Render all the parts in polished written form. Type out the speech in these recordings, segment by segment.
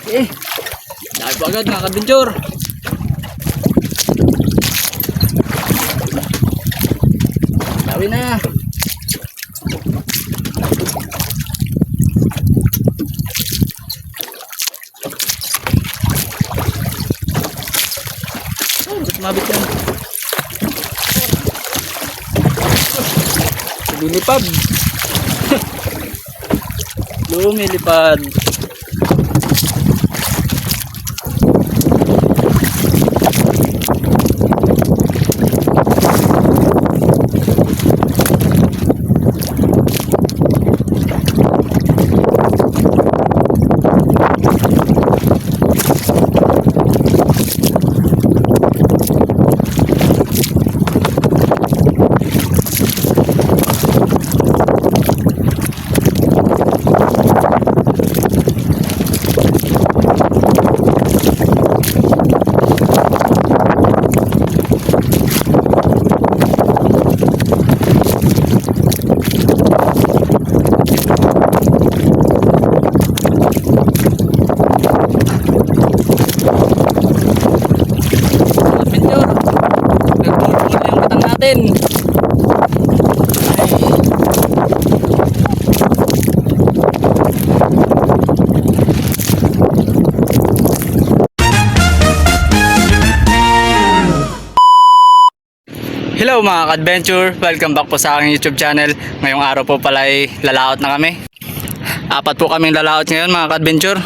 Eh, dahil po agad mga ka-adventure. Dawin na. Mabit yan. Lumilipad. Lumilipad. Natin. Hello mga ka-adventure, welcome back po sa aking YouTube channel. Ngayong araw po pala ay lalaot na kami. Apat po kaming lalaot ngayon mga ka-adventure.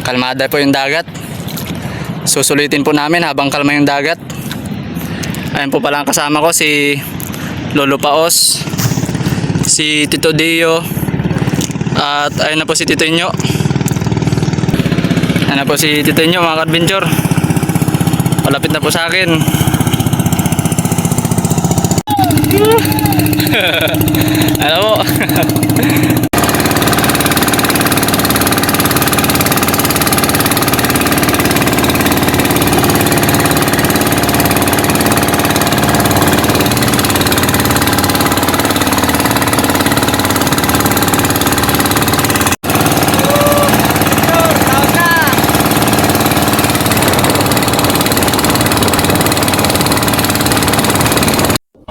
Kalmada po yung dagat. Susulitin po namin habang kalma yung dagat. Ayun po pala ang kasama ko, si Lolo Paos, si Tito Dio, at ayun na po si Tito Inyo. Ayun na po si Tito Inyo mga ka-adventure. Malapit na po sa akin. Ano po?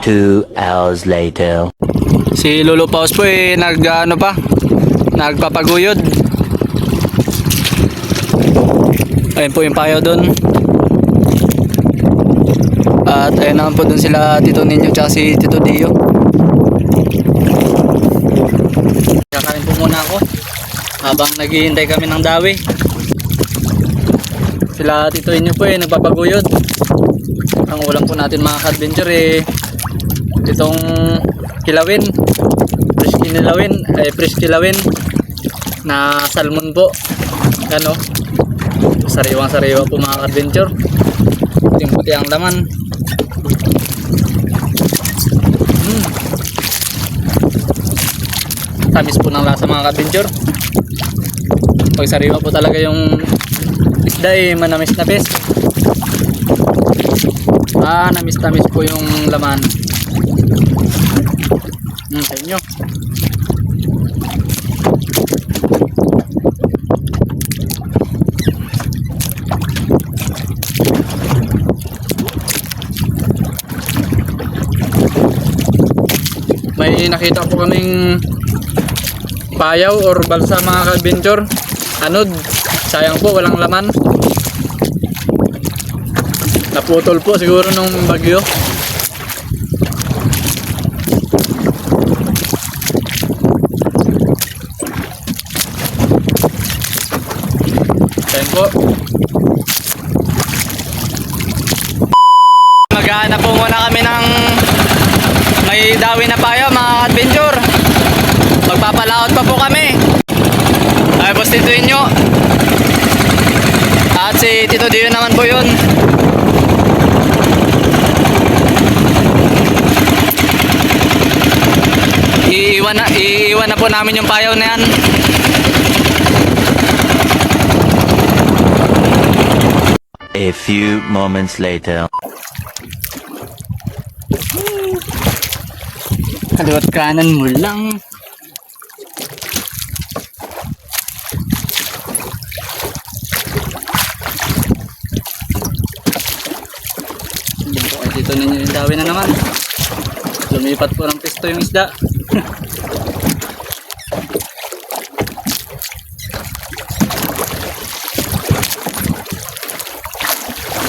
Two hours later. Si Lolo Paus po nagpapaguyod. Ayun po yung payo doon. At ayun naman po doon sila Tito Ninyo tsaka si Tito Dio. Kakain po muna ako habang naghihintay kami ng dawi. Sila Tito Ninyo po nagpapaguyod. Ang ulam po natin mga ka-adventure itong kilawin, fresh kilawin na salmon po. Ano, sariwang sariwa po mga ka-adventure. Puting puti ang laman. Tamis po ng lasa mga ka-adventure. Pag sariwa po talaga yung isda manamis na bes. Namis-tamis po yung laman. Sa inyo. May nakita po kaming payaw or balsa mga ka-adventure. Anod, sayang po walang laman. Naputol po siguro nung bagyo. Ayan po. Maghahanap po muna kami ng may dawi na payo mga adventure. Magpapalaot pa po kami. Ay boss Tito Inyo. At si Tito Dio naman po yun. Iiwan na po namin yung payaw na yan. A few moments later. Kaliwat kanan mo lang. ninyo yung dawi na naman. Lumipat po ng pisto yung isda.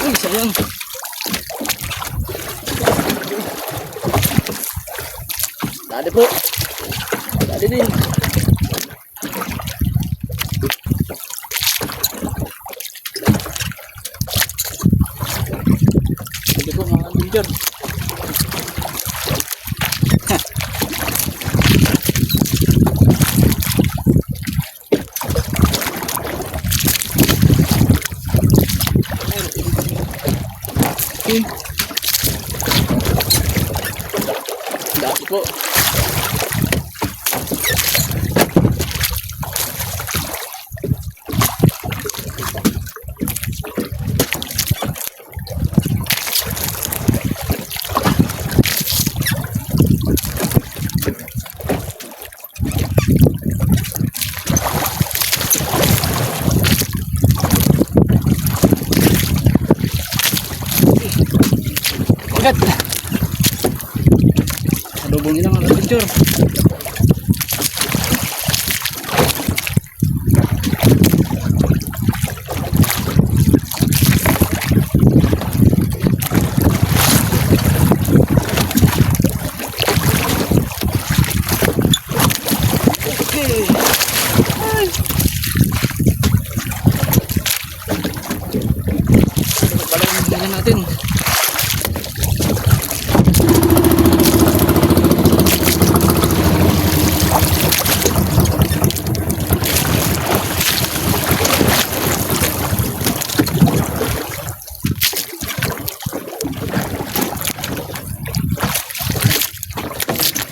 Uy, sayang. Dali po. Dali din. Dali po mga adventure. Okay. Dali po. Agad. Adobongin lang ang picture. Okay. Ay. Balik natin.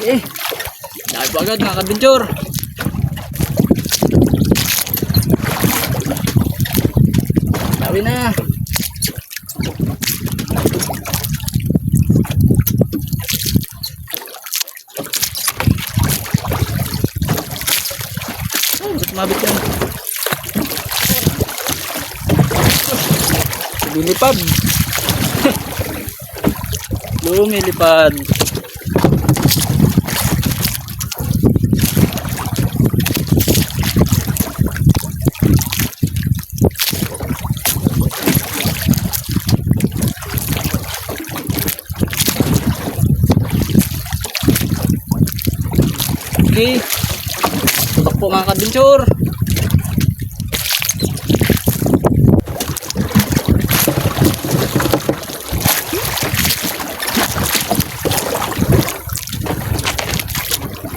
Eh, dahil po agad mga kadventure. Dawi na. Oh, ba't mabit yan? Lumilipad. Lumilipad. Okay. Tutok po mga kadventure.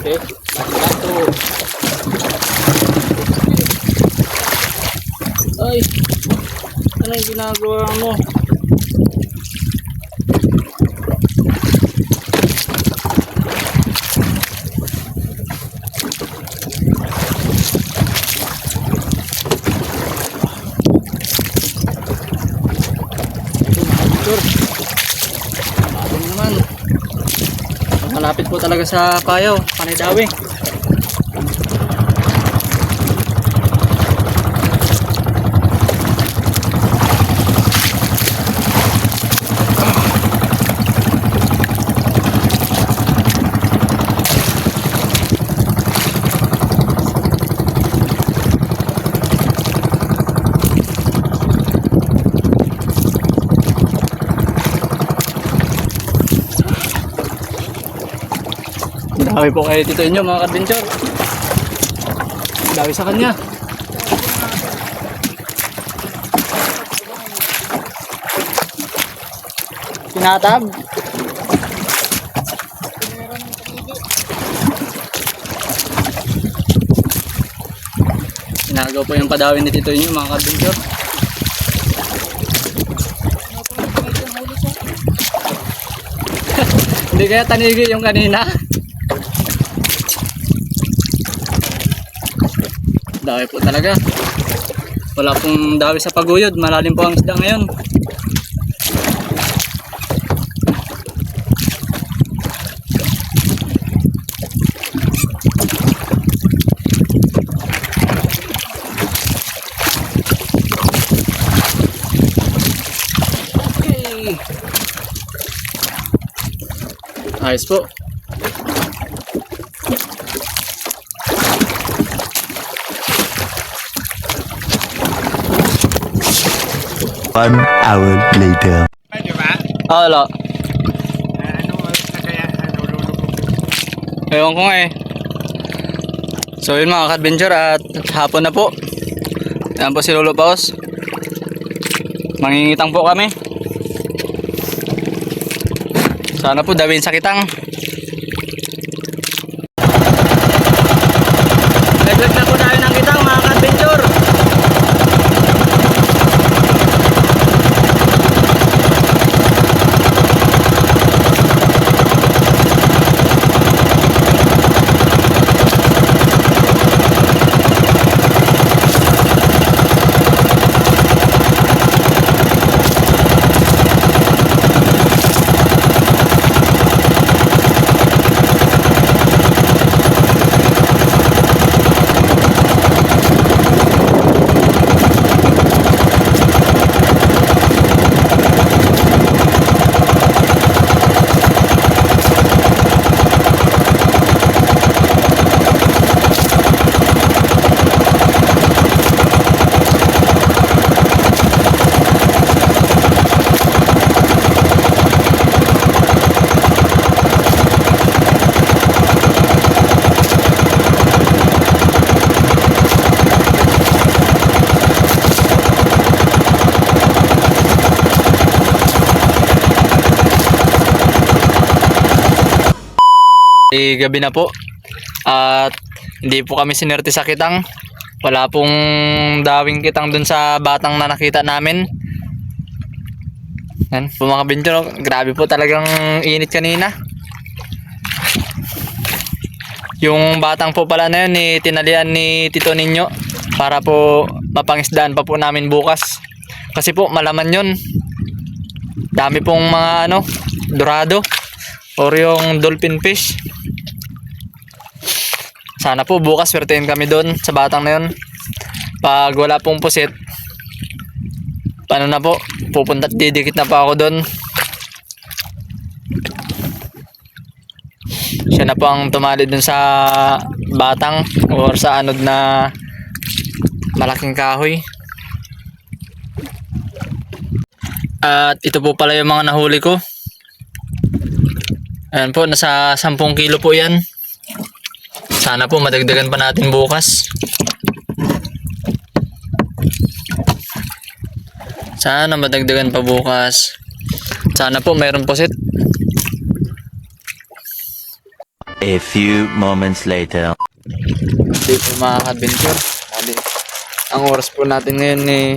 Okay. Lato. Ay. Ano yung ginagawa mo? Naman. Malapit po talaga sa payaw, panay dawi. Dawi po kayo dito inyo mga kadventure. Dawi sa kanya. Tinatab. Sinagaw po yung padawin ni Tito inyo mga kadventure. Hindi kaya tanigi yung kanina. Dawi po talaga. Wala pong dawi sa paguyod. Malalim po ang isda ngayon. Okay. Ayos po. One hour later. Di ba? Ah, wala. Ano oras na kaya nalulubog? Ewan ko nga eh. So yun mga ka-adventure, at hapon na po. Yan po si Lolo Paos. Mangingitang po kami. Sana po dawin sa kitang. Naglag na po tayo ng kitang mga ka-adventure. Gabi na po at hindi po kami sinerte sa kitang. Wala pong dawing kitang dun sa batang na nakita namin. Yan po mga kabinter, grabe po talagang init kanina. Yung batang po pala na yun tinalian ni Tito Ninyo para po mapangisdaan pa po namin bukas. Kasi po malaman yun. Dami pong mga dorado or yung dolphin fish. Sana po bukas swertein kami doon sa batang na yun. Pag wala pong pusit, paano na po, pupunta at didikit na pa ako doon. Siya na po ang tumali doon sa batang or sa anod na malaking kahoy. At ito po pala yung mga nahuli ko. Ayan po, nasa 10 kilo po yan. Sana po madagdagan pa natin bukas. Sana madagdagan pa bukas. Sana po mayroon pusit. A few moments later. Hindi po mga ka-adventure. Ang oras po natin ngayon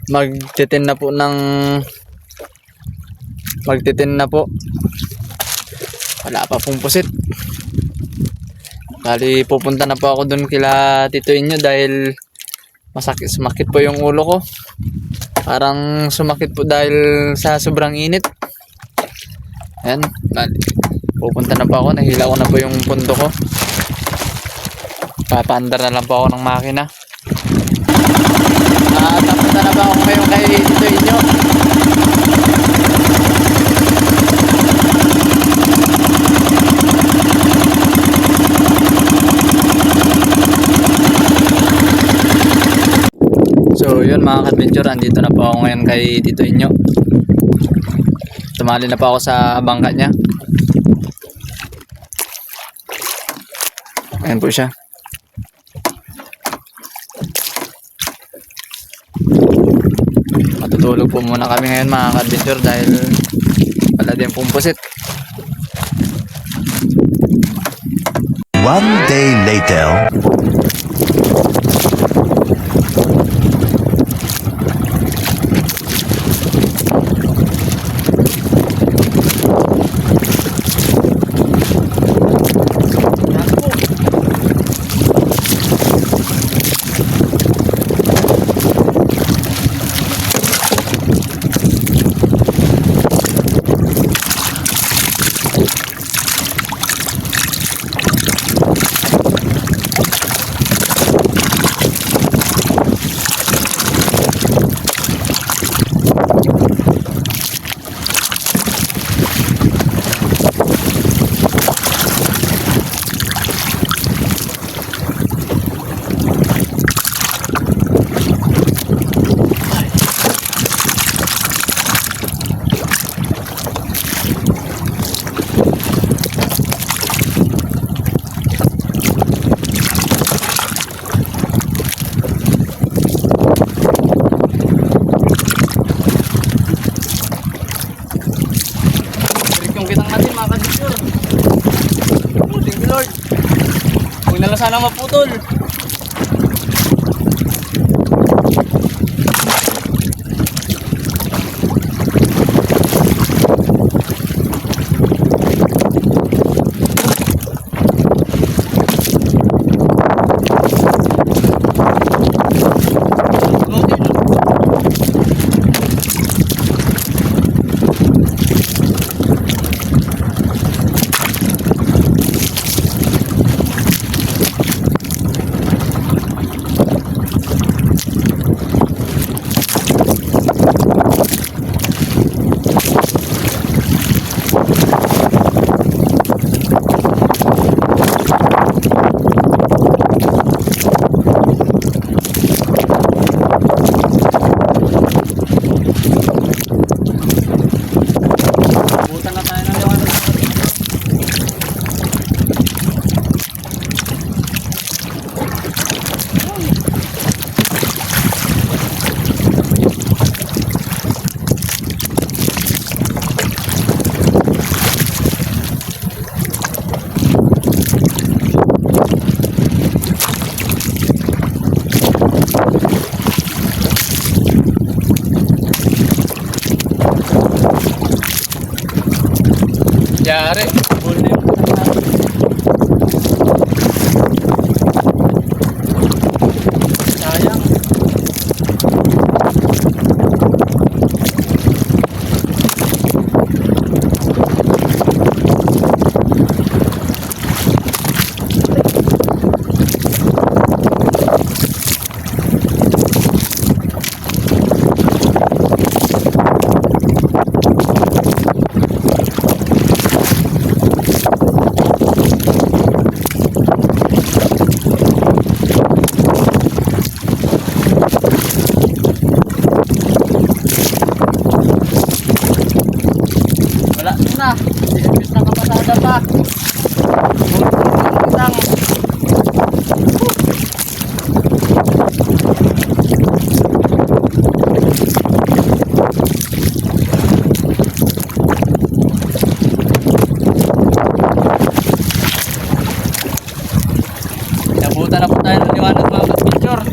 magtitin na po. Wala pa pong pusit. Bali pupunta na po ako dun kila Tito Inyo dahil sumakit po yung ulo ko. Parang sumakit po dahil sa sobrang init. Ayan, bali pupunta na po ako. Nahila ko na po yung pundo ko. Papaandar na lang po ako ng makina. Tapunta na ba ako ngayon kay Tito Inyo? So yun mga ka-adventure, andito na po ako ngayon kay Tito Inyo. Tumali na po ako sa bangka niya. Ayan po siya. Matutulog po muna kami ngayon mga ka-adventure dahil wala din pong pusit. One day later. sana maputol. Butan na tayo ng liwanag. Yari. Huli na yung butan natin. Sayang. Wala na. Imbis na kapasada pa. Lang. Nabutan na po tayo ng liwanag mga ka-picture.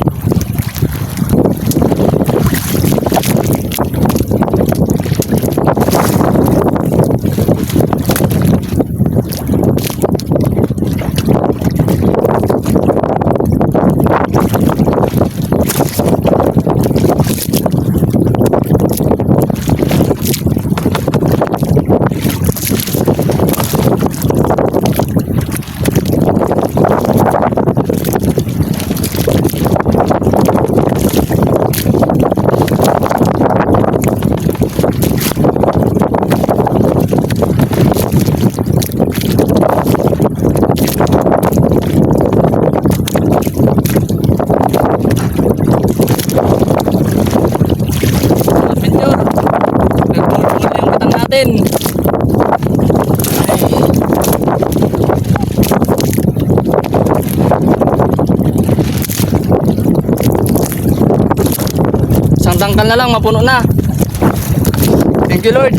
Natin. Isang tangkal na lang, mapuno na. Thank you, Lord.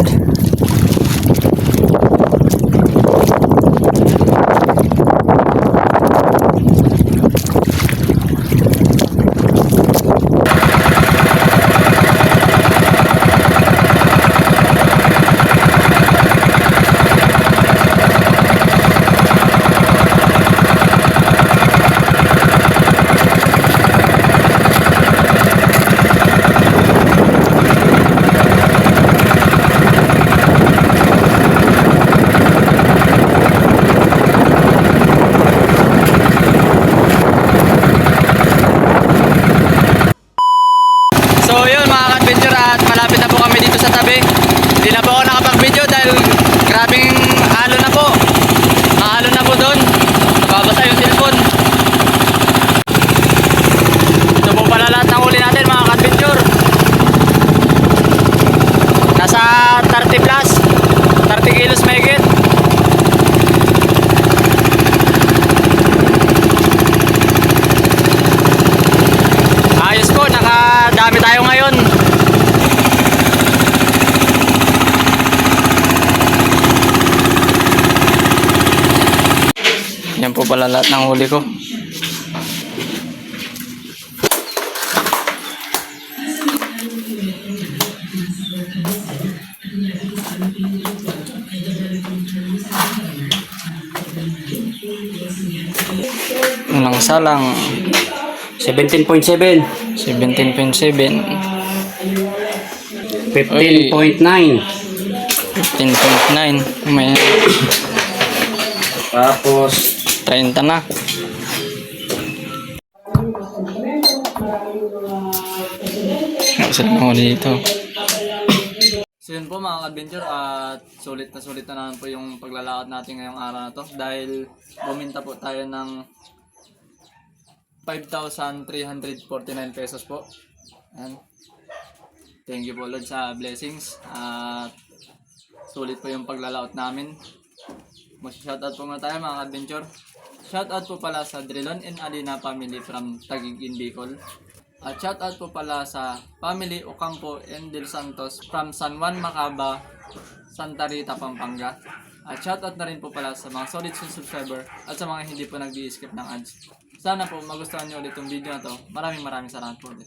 So yun mga ka-adventure, at malapit na po kami dito sa tabi. Hindi na po ako nakapag-video dahil grabing halo na po. Mahalo na po doon. Nababasa yung cellphone. Ito po pala lahat ng huli natin mga ka-adventure. Nasa 30 plus, 30 kilos mahigit. Ayos po, nakadami tayo ngayon. Yan po pala lahat ng huli ko. Unang salang 17.7. 17.7. 15.9. 15.9. May Tapos 30 na. Saan ako dito? So yun po mga adventure at sulit na naman po yung paglalakad natin ngayong araw na to dahil buminta po tayo ng 5,349 pesos po. Ayan. Thank you po Lord sa blessings at sulit po yung paglalaot namin. Mag-shoutout po muna tayo mga adventure. Shoutout po pala sa Drilon and Alina family from Taguig in Bicol. At shoutout po pala sa family Ocampo and Del Santos from San Juan, Macaba, Santa Rita, Pampanga. At shoutout na rin po pala sa mga solid subscriber at sa mga hindi po nag-i-skip ng ads. Sana po magustuhan nyo ulit yung video na to. Maraming salamat po ulit.